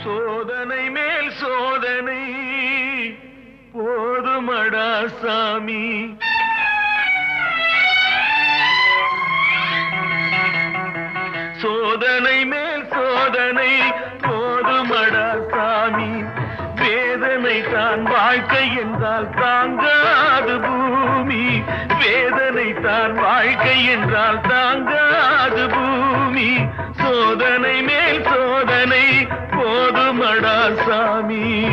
சோதனை மேல் சோதனை போதுமடா சாமி. சோதனை மேல் சோதனை போதுமடா சாமி. வேதனை தான் வாழ்க்கை என்றால் தாங்காது பூமி. வேதனை தான் வாழ்க்கை என்றால் தாங்காது பூமி. சோதனை மேல் சோதனை போதுமடா சாமி.